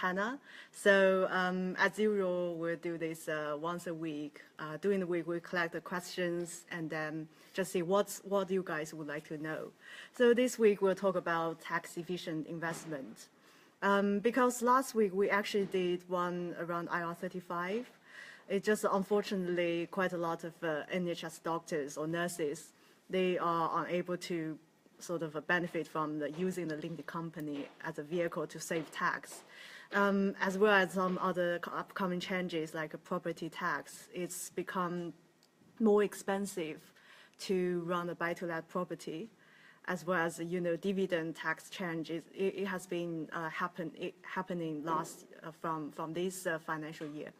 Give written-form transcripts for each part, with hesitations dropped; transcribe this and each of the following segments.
Hannah. So as usual, we'll do this once a week. During the week, we collect the questions and then just see what you guys would like to know. So this week, we'll talk about tax-efficient investment. Because last week, we actually did one around IR35. It's just unfortunately quite a lot of NHS doctors or nurses, they are unable to sort of benefit from using the limited company as a vehicle to save tax, as well as some other upcoming changes like a property tax. It's become more expensive to run a buy-to-let property, as well as dividend tax changes. It has been happening last from this financial year.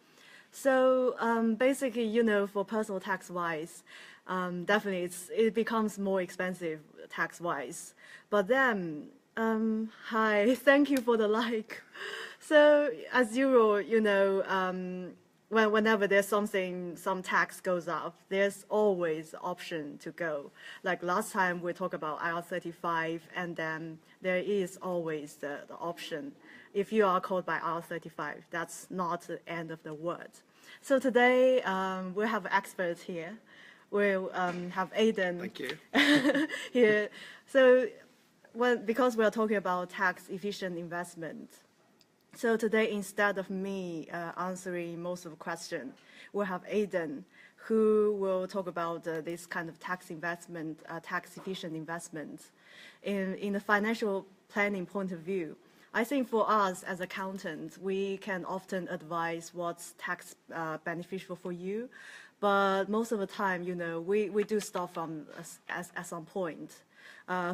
So basically, for personal tax-wise, definitely it becomes more expensive tax-wise. But then, hi, thank you for the like. So as usual, whenever there's some tax goes up, there's always option to go. Like last time we talked about IR35, and then there is always the option. If you are caught by IR35, that's not the end of the world. So today we have experts here. We'll have Aidan. Thank you. Here. So because we are talking about tax-efficient investment, so today, instead of me answering most of the questions, we'll have Aidan, who will talk about this kind of tax-efficient investment. In the financial planning point of view, I think for us as accountants, we can often advise what's tax beneficial for you, but most of the time, we do start from at some point.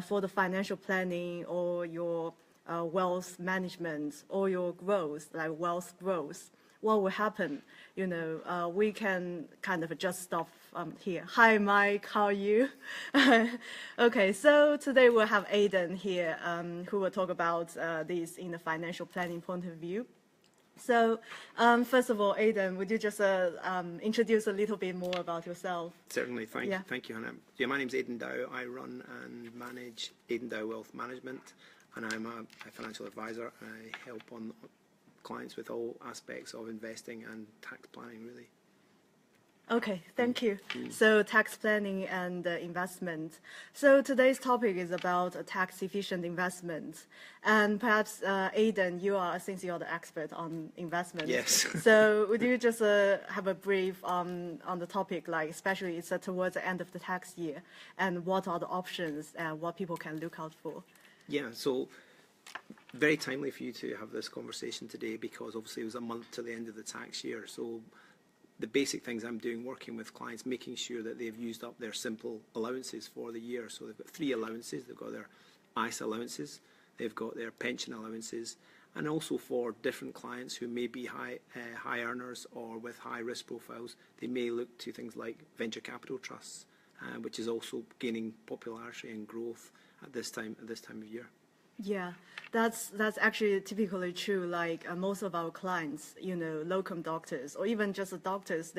For the financial planning or your wealth management or your growth, like wealth growth, what will happen? We can kind of just stop here. Hi, Mike, how are you? Okay, so today we'll have Aidan here, who will talk about this in the financial planning point of view. So first of all, Aidan, would you just introduce a little bit more about yourself? Certainly, thank you, Hannah. Yeah, my name's Aidan Dow. I run and manage Aidan Dow Wealth Management, and I'm a financial advisor. I help on clients with all aspects of investing and tax planning, really. Okay, thank you. So tax planning and investment. So today's topic is about a tax-efficient investment. And perhaps, Aidan, since you're the expert on investment. Yes. So would you just have a brief on the topic, like especially it's towards the end of the tax year, and what are the options and what people can look out for? Yeah, so very timely for you to have this conversation today, because obviously it was a month to the end of the tax year. So the basic things I'm doing, working with clients, making sure that they've used up their simple allowances for the year. So they've got 3 allowances. They've got their ISA allowances, they've got their pension allowances, and also for different clients who may be high earners or with high risk profiles, they may look to things like venture capital trusts, which is also gaining popularity and growth at this time of year. Yeah, that's actually typically true. Like most of our clients, locum doctors or even just the doctors,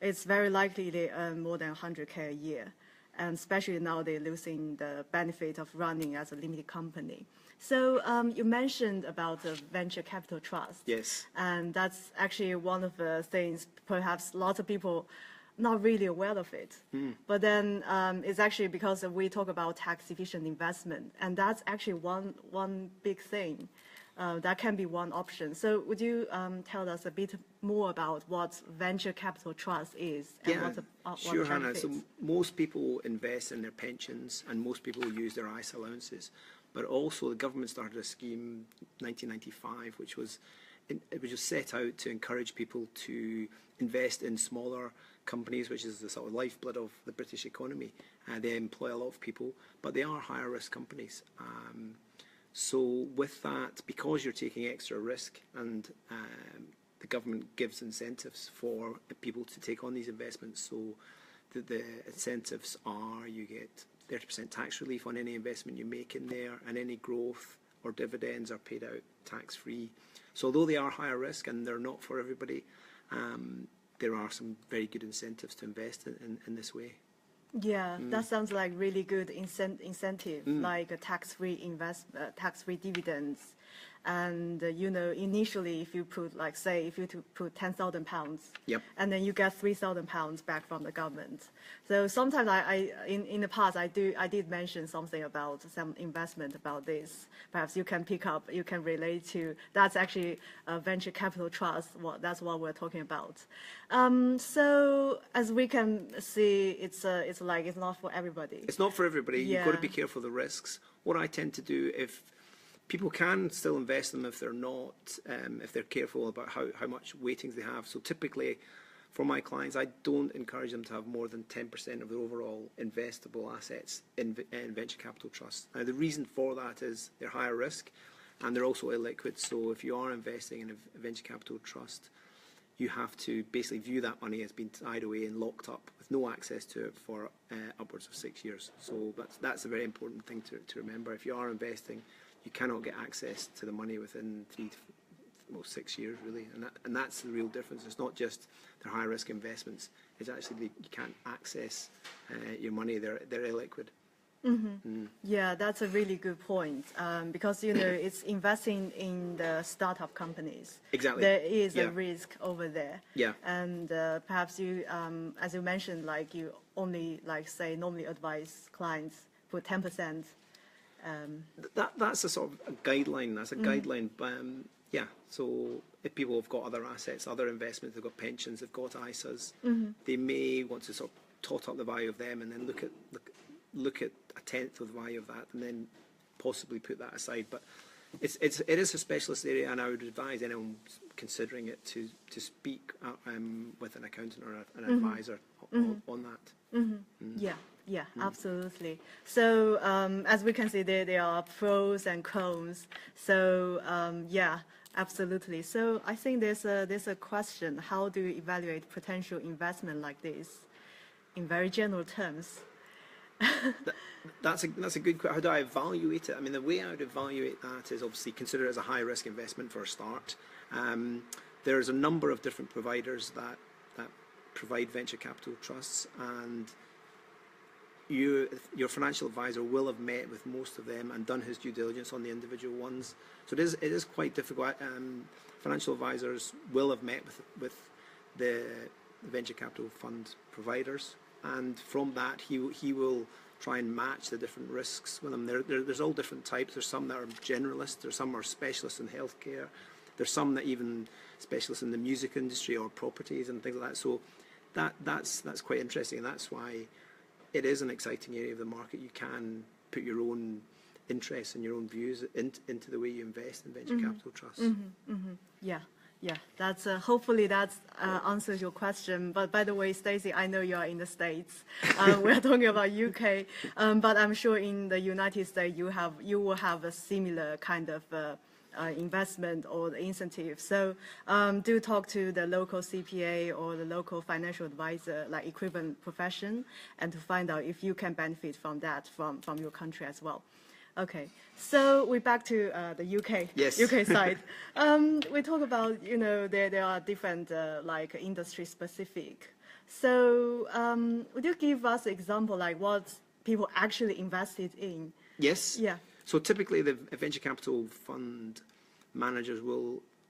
it's very likely they earn more than 100K a year, and especially now they're losing the benefit of running as a limited company. So you mentioned about the venture capital trust. Yes. And that's actually one of the things perhaps lots of people not really aware of it. But then it's actually because we talk about tax-efficient investment, and that's actually one big thing. That can be one option. So would you tell us a bit more about what venture capital trust is? And Sure, Hannah. So most people invest in their pensions, and most people use their ISA allowances. But also the government started a scheme in 1995, which was just set out to encourage people to invest in smaller companies, which is the sort of lifeblood of the British economy. They employ a lot of people, but they are higher risk companies. So with that, because you're taking extra risk, and the government gives incentives for people to take on these investments, so the incentives are you get 30% tax relief on any investment you make in there, and any growth or dividends are paid out tax-free. So although they are higher risk and they're not for everybody, there are some very good incentives to invest in this way. Yeah, that sounds like really good incentive, like a tax-free dividends, And you know, initially, if you put, like, say, if you put £10,000, Yep. and then you get £3,000 back from the government. So sometimes in the past, I did mention something about some investment about this. Perhaps you can pick up, you can relate to. That's actually a venture capital trust. That's what we're talking about. So as we can see, it's not for everybody. It's not for everybody. Yeah. You've got to be careful of the risks. What I tend to do, if people can still invest them if they're not, if they're careful about how much weightings they have. So typically, for my clients, I don't encourage them to have more than 10% of their overall investable assets in venture capital trusts. Now, the reason for that is they're higher risk and they're also illiquid. So if you are investing in a venture capital trust, you have to basically view that money as being tied away and locked up with no access to it for upwards of 6 years. So that's a very important thing to remember. If you are investing, you cannot get access to the money within 6 years, really, and that's the real difference. It's not just they're high risk investments; it's actually you can't access your money. They're illiquid. Yeah, that's a really good point, because you know it's investing in the startup companies. Exactly. There is a risk over there. Yeah. And perhaps you, as you mentioned, like you only normally advise clients put 10%. That's a sort of a guideline. That's a guideline. Yeah. So if people have got other assets, other investments, they've got pensions, they've got ISAs, they may want to sort of tot up the value of them and then look at a tenth of the value of that and then possibly put that aside. But it is a specialist area, and I would advise anyone considering it to speak with an accountant or an advisor on that. Yeah, absolutely. So as we can see, there are pros and cons. So yeah, absolutely. So I think there's a question: how do you evaluate potential investment like this, in very general terms? That's a good question. How do I evaluate it? I mean, the way I would evaluate that is obviously consider it as a high risk investment for a start. There's a number of different providers that provide venture capital trusts, and your financial advisor will have met with most of them and done his due diligence on the individual ones. So it is quite difficult. Financial advisors will have met with the venture capital fund providers, and from that he will try and match the different risks with them. There's all different types. There's some that are generalists. There's some are specialists in healthcare. There's some that even specialists in the music industry or properties and things like that. So that's quite interesting, and that's why it is an exciting area of the market. You can put your own interests and your own views into the way you invest in venture capital trusts. Yeah. That's hopefully that answers your question. But by the way, Stacey, I know you are in the States. We're talking about UK, but I'm sure in the United States you will have a similar kind of investment or the incentive. So do talk to the local CPA or the local financial advisor, like equivalent profession, and to find out if you can benefit from that from your country as well. Okay, so we're back to the UK. Yes. UK side. We talk about, there are different like industry specific. So would you give us an example, like what people actually invested in? Yes. Yeah. So typically the venture capital fund managers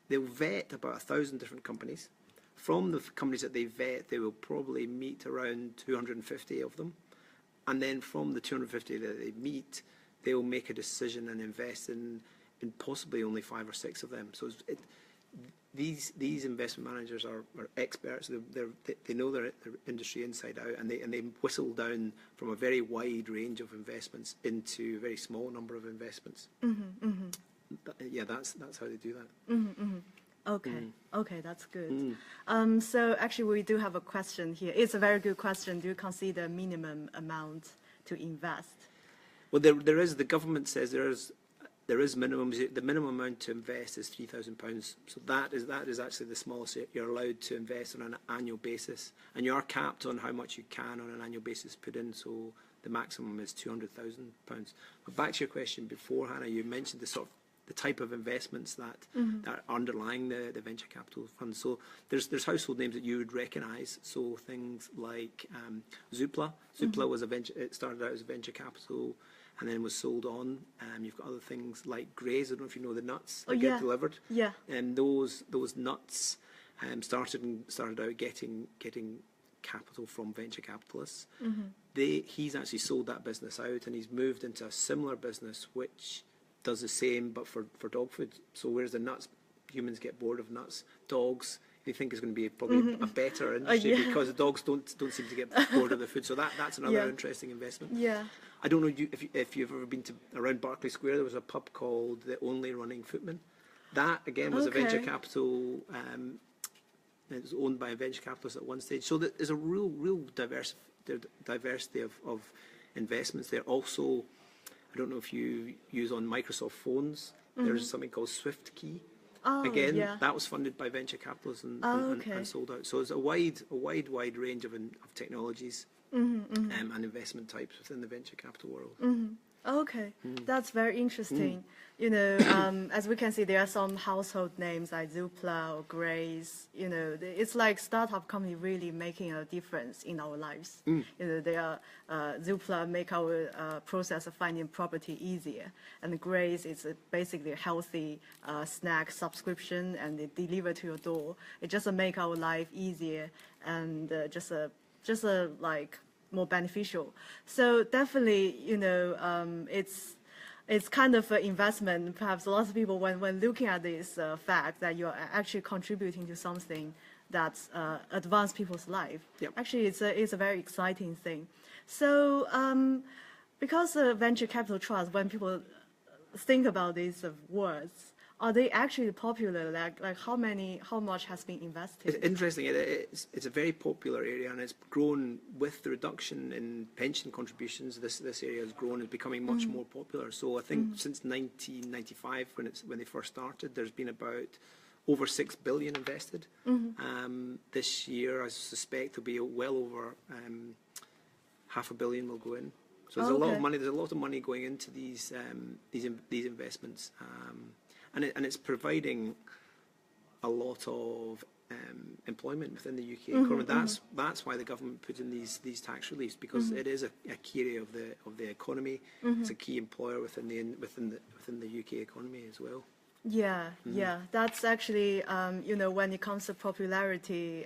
they'll vet about 1,000 different companies. From the companies that they vet, they will probably meet around 250 of them. And then from the 250 that they meet, they'll make a decision and invest in possibly only 5 or 6 of them. So these investment managers are experts. They know their industry inside out, and they whistle down from a very wide range of investments into a very small number of investments. Yeah, that's how they do that. Okay, that's good. So actually, we do have a question here. It's a very good question. Do you consider minimum amount to invest? Well, there is. The government says there is minimums. The minimum amount to invest is £3,000. So that is actually the smallest you're allowed to invest on an annual basis, and you are capped on how much you can on an annual basis put in. So the maximum is £200,000. But back to your question before, Hannah, you mentioned the type of investments that are underlying the venture capital fund. So there's household names that you would recognise. So things like Zoopla. Zoopla was it started out as a venture capital and then was sold on. You've got other things like Graze. I don't know if you know the nuts that Oh, get yeah. delivered. Yeah. And those nuts started out getting capital from venture capitalists. He's actually sold that business out, and he's moved into a similar business which does the same but for dog food. So whereas the nuts, humans get bored of nuts, dogs they think is going to be probably a better industry yeah. because the dogs don't seem to get bored of the food. So that's another Yeah. interesting investment. Yeah. I don't know if you've ever been to around Berkeley Square. There was a pub called The Only Running Footman. That again was a venture Okay. capital. It was owned by a venture capitalist at one stage. So there's a real diversity of investments there. Also, I don't know if you use on Microsoft phones. There's something called SwiftKey. Oh, Again, yeah. that was funded by venture capitalists and Okay. sold out. So it's a wide range of technologies and investment types within the venture capital world. Okay, that's very interesting. You know, as we can see, there are some household names like Zoopla or Graze. You know, it's like startup company really making a difference in our lives. You know, they are Zoopla make our process of finding property easier, and Graze is basically a healthy snack subscription, and they deliver to your door. It just make our life easier and just like more beneficial. So definitely, you know, it's kind of an investment. Perhaps lots of people, when looking at this fact that you're actually contributing to something that's advance people's life. Yep. Actually, it's a very exciting thing. So because venture capital trust, when people think about these words, are they actually popular? Like how much has been invested? It's interesting. It's a very popular area, and it's grown with the reduction in pension contributions. This area has grown and becoming much more popular. So I think since 1995, when they first started, there's been about over 6 billion invested. This year, I suspect there'll be well over $500 million will go in. So there's a lot of money. There's a lot of money going into these investments. And it's providing a lot of employment within the UK economy. That's why the government put in these tax reliefs, because it is a key area of the economy. It's a key employer within the UK economy as well. Yeah, yeah, that's actually, you know, when it comes to popularity,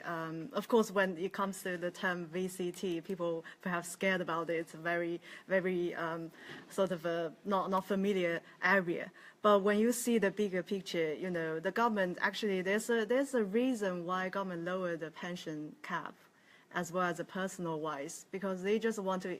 of course, when it comes to the term VCT, people perhaps scared about it. It's a very, very sort of a not familiar area. But when you see the bigger picture, you know, the government actually, there's a reason why government lowered the pension cap as well as the personal wise, because they just want to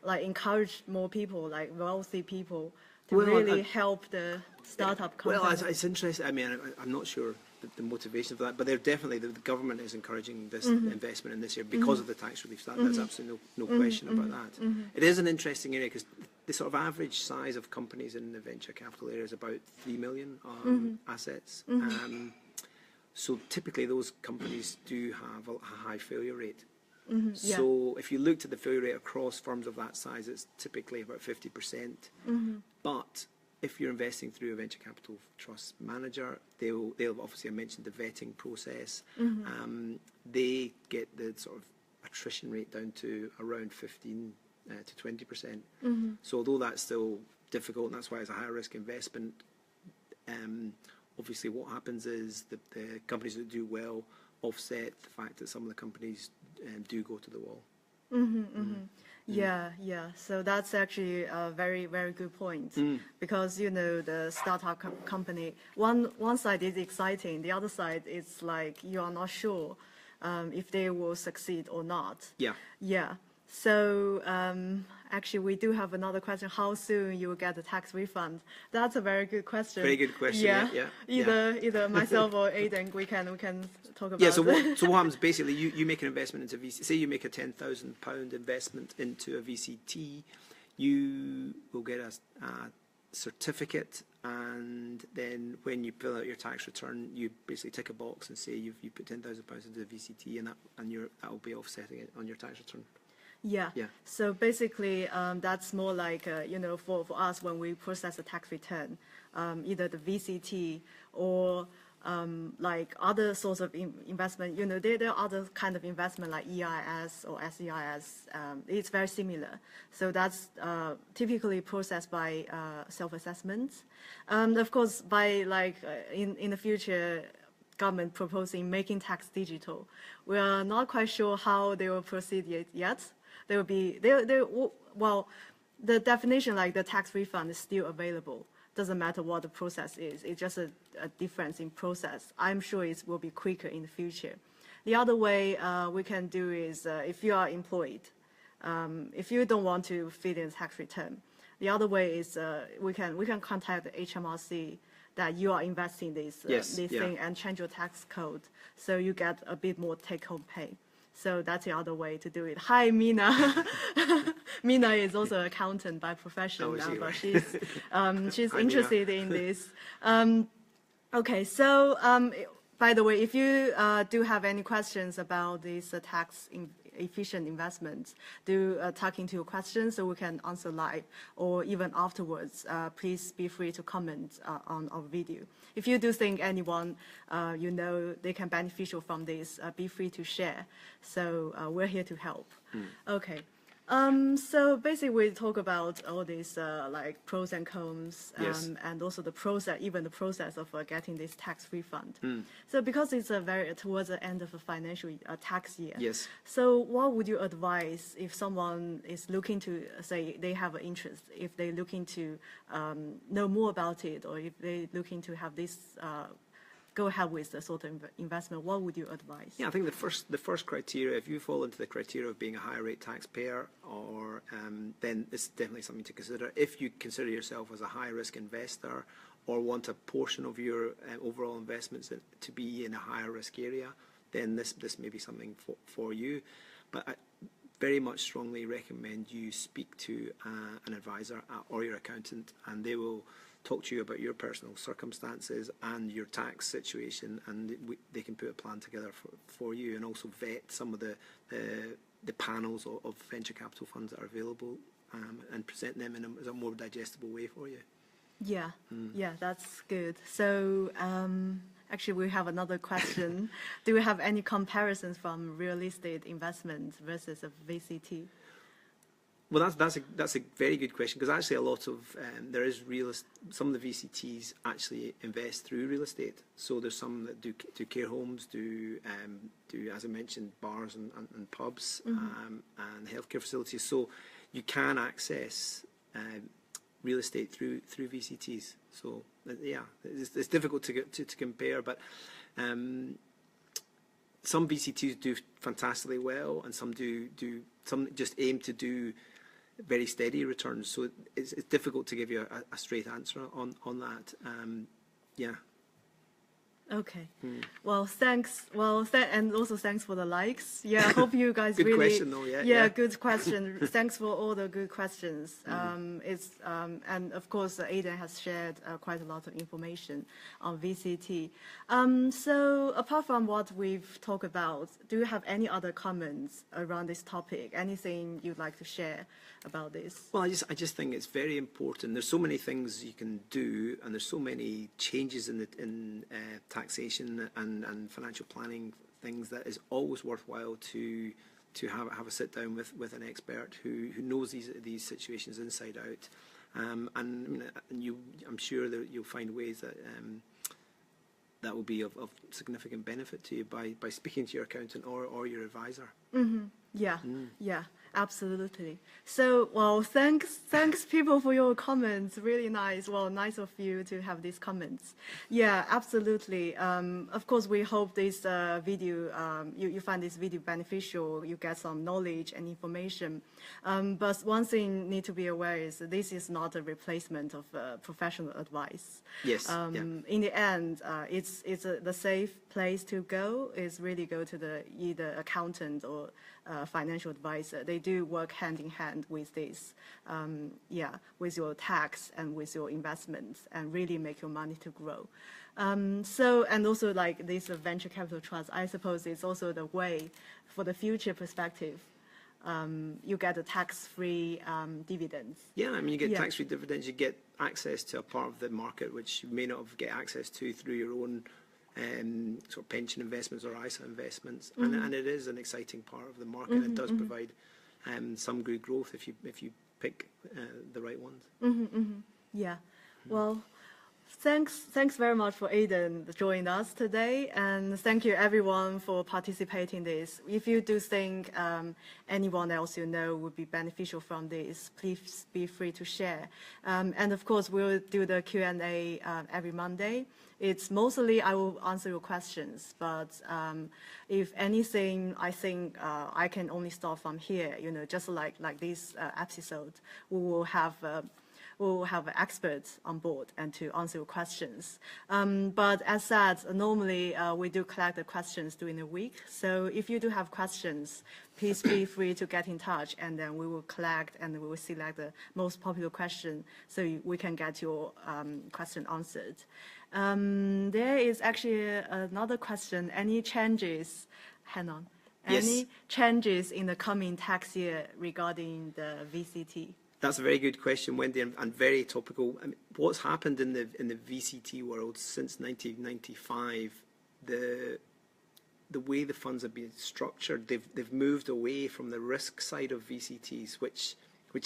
like encourage more people, like wealthy people, to really help the startup company. Well, it's interesting. I mean, I'm not sure the motivation for that, but they're definitely, the government is encouraging this investment in this year because of the tax relief. There's absolutely no question about that. It is an interesting area because the sort of average size of companies in the venture capital area is about 3 million assets. So typically those companies do have a high failure rate. So if you looked at the failure rate across firms of that size, it's typically about 50%. But if you're investing through a venture capital trust manager, they'll obviously, I mentioned the vetting process. They get the sort of attrition rate down to around 15 to 20%. So although that's still difficult, and that's why it's a high risk investment, obviously what happens is the companies that do well offset the fact that some of the companies do go to the wall. Yeah, yeah. So that's actually a very, very good point. Because, you know, the startup company, one side is exciting, the other side is like you are not sure if they will succeed or not. Yeah. Yeah. So actually, we do have another question. How soon you will get the tax refund? That's a very good question. Very good question. Yeah. Either myself or Aidan, we can talk about. Yeah. So what happens basically? You make an investment into VC. Say you make a £10,000 investment into a VCT, you will get a certificate, and then when you fill out your tax return, you basically tick a box and say you put £10,000 into the VCT, and that will be offsetting it on your tax return. Yeah. Yeah. So basically, that's more like, you know, for us when we process a tax return, either the VCT or like other sorts of investment, there are other kind of investment like EIS or SEIS. It's very similar. So that's typically processed by self-assessments. Of course, by in the future, government proposing making tax digital. We are not quite sure how they will proceed yet. There will be, well, the definition like the tax refund is still available. Doesn't matter what the process is. It's just a difference in process. I'm sure it will be quicker in the future. The other way we can do is if you are employed, if you don't want to fill in tax return, the other way is we can contact the HMRC that you are investing this thing and change your tax code so you get a bit more take-home pay. So that's the other way to do it. Hi, Mina. Mina is also an accountant by profession, but she's interested in this. Okay, so by the way, if you do have any questions about this tax efficient investments, do tuck into your questions so we can answer live, or even afterwards, please be free to comment on our video. If you do think anyone they can beneficial from this, be free to share. So we're here to help. Okay. So basically, we talk about all these like pros and cons, and also the process, even the process of getting this tax refund. So because it's towards the end of a financial tax year. Yes. So what would you advise if someone is looking to say they have an interest, if they're looking to know more about it, or if they're looking to have this go ahead with the sort of investment, what would you advise? Yeah, I think the first criteria, if you fall into the criteria of being a higher rate taxpayer, or then it's definitely something to consider. If you consider yourself as a high risk investor, or want a portion of your overall investments to be in a higher risk area, then this may be something for you. But I very much strongly recommend you speak to an advisor or your accountant, and they will talk to you about your personal circumstances and your tax situation, and they can put a plan together for you, and also vet some of the panels of venture capital funds that are available, and present them in a more digestible way for you. Yeah, yeah, that's good. So actually, we have another question. Do we have any comparisons from real estate investments versus a VCT? Well, that's a very good question, because actually a lot of some of the VCTs actually invest through real estate. So there's some that do care homes, do as I mentioned, bars and pubs, and healthcare facilities. So you can access real estate through VCTs. So yeah, it's difficult to compare, but some VCTs do fantastically well, and some some just aim to do very steady returns. So it's difficult to give you a straight answer on that. Yeah. Okay. Well, thanks. Well, and also thanks for the likes. Yeah, I hope you guys good really. Good question, though. Yeah. Yeah, good question. Thanks for all the good questions. And of course, Aidan has shared quite a lot of information on VCT. So apart from what we've talked about, do you have any other comments around this topic? Anything you'd like to share about this? Well, I just think it's very important. There's so many things you can do, and there's so many changes in taxation and financial planning things that is always worthwhile to have a sit down with an expert who knows these situations inside out, and I'm sure that you'll find ways that will be of significant benefit to you by speaking to your accountant or your advisor. Yeah, yeah, absolutely. So, well, thanks people for your comments. Really nice. Well, nice of you to have these comments. Yeah, absolutely. Of course, we hope this video, you find this video beneficial, you get some knowledge and information. But one thing you need to be aware is this is not a replacement of professional advice. Yes. In the end, it's the safe place to go is really go to the either accountant or financial advisor. They do work hand in hand with this, with your tax and with your investments, and really make your money to grow. So, and also like this venture capital trust, I suppose it's also the way for the future perspective. You get a tax-free dividends. Yeah, I mean, you get tax-free dividends. You get access to a part of the market which you may not get access to through your own sort of pension investments or ISA investments, and it is an exciting part of the market. It does provide some good growth if you pick the right ones. Yeah, well, thanks very much for Aidan joining us today, and thank you everyone for participating in this. If you do think anyone else you know would be beneficial from this, please be free to share. And of course, we'll do the Q&A every Monday. It's mostly I will answer your questions, but if anything, I think I can only start from here. Just like this episode, we'll have experts on board and to answer your questions. But as said, normally we do collect the questions during the week. So if you do have questions, please be free to get in touch, and then we will collect and we will select the most popular question so we can get your question answered. There is actually another question. Any changes? Hang on. Yes. Any changes in the coming tax year regarding the VCT? That's a very good question, Wendy, and very topical. I mean, what's happened in the VCT world since 1995? The way the funds have been structured, they've moved away from the risk side of VCTs, which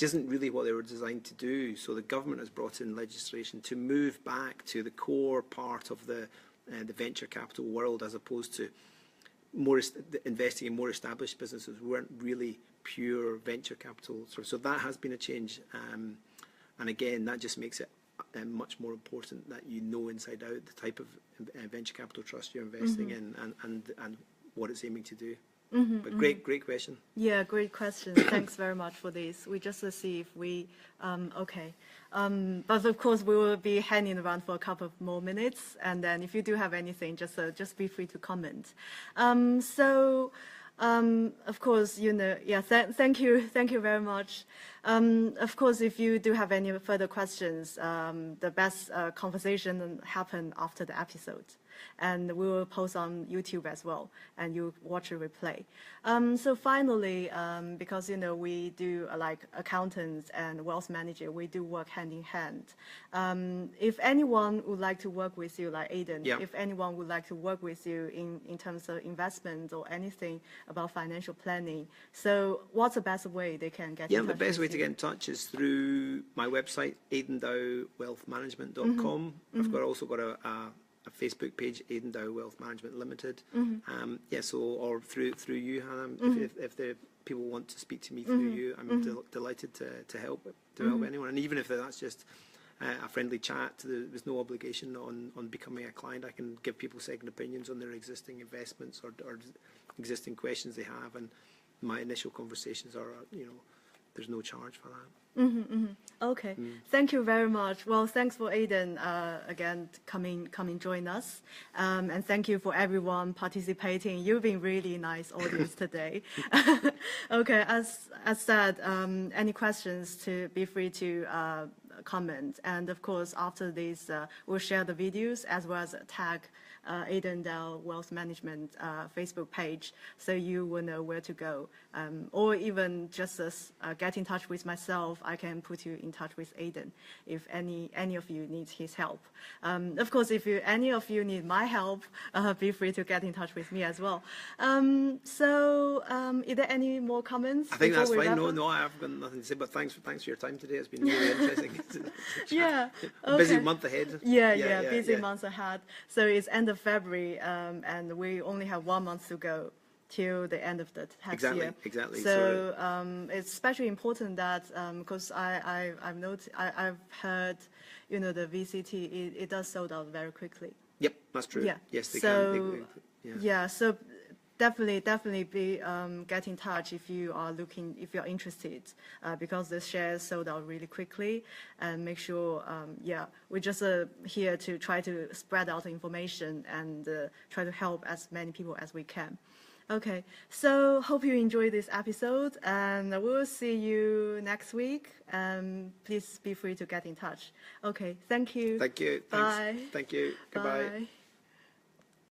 isn't really what they were designed to do. So the government has brought in legislation to move back to the core part of the venture capital world, as opposed to investing in more established businesses who weren't really pure venture capital. So that has been a change, and again, that just makes it much more important that you know inside out the type of venture capital trust you're investing in and what it's aiming to do. But great question. Yeah, great question. Thanks very much for this. We just see if we, okay. But of course, we will be hanging around for a couple of more minutes, and then if you do have anything, just be free to comment. Of course, yeah, thank you very much. Of course, if you do have any further questions, the best conversation happen after the episode. And we will post on YouTube as well, and you watch a replay. So finally, because we do like accountants and wealth manager, we do work hand in hand. If anyone would like to work with you, like Aidan, if anyone would like to work with you in terms of investment or anything about financial planning, so what's the best way they can get in touch? Yeah, the best way to get in touch is through my website, aidandowwealthmanagement.com. I've also got a Facebook page, Aidan Dow Wealth Management Limited. Or through you, Hannah. If the people want to speak to me through you, I'm delighted to help anyone. And even if that's just a friendly chat, there's no obligation on becoming a client. I can give people second opinions on their existing investments or existing questions they have. And my initial conversations are, there's no charge for that. Okay, thank you very much. Well, thanks for Aidan again coming join us, and thank you for everyone participating. You've been really nice audience today. Okay, as said, any questions, to be free to comment, and of course after this we'll share the videos as well as tag Aidan Dow Wealth Management Facebook page, so you will know where to go, or even just get in touch with myself. I can put you in touch with Aidan if any of you need his help. Of course, if any of you need my help, be free to get in touch with me as well. Is there any more comments? I think that's fine. No, I've got nothing to say, but thanks for your time today. It's been really interesting. Yeah. Okay. Busy month ahead. Yeah, busy months ahead. So it's end of February, and we only have 1 month to go till the end of the tax year. Exactly. So it's especially important that because I've heard, the VCT it does sold out very quickly. Yep, that's true. Yeah. Yes, they can. Yeah. Yeah. So definitely be get in touch if you're interested, because the shares sold out really quickly, and make sure we're just here to try to spread out the information and try to help as many people as we can. Okay, so hope you enjoyed this episode, and we'll see you next week. Please be free to get in touch. Okay, thank you. Thank you. Bye. Thanks. Thank you. Goodbye. Bye.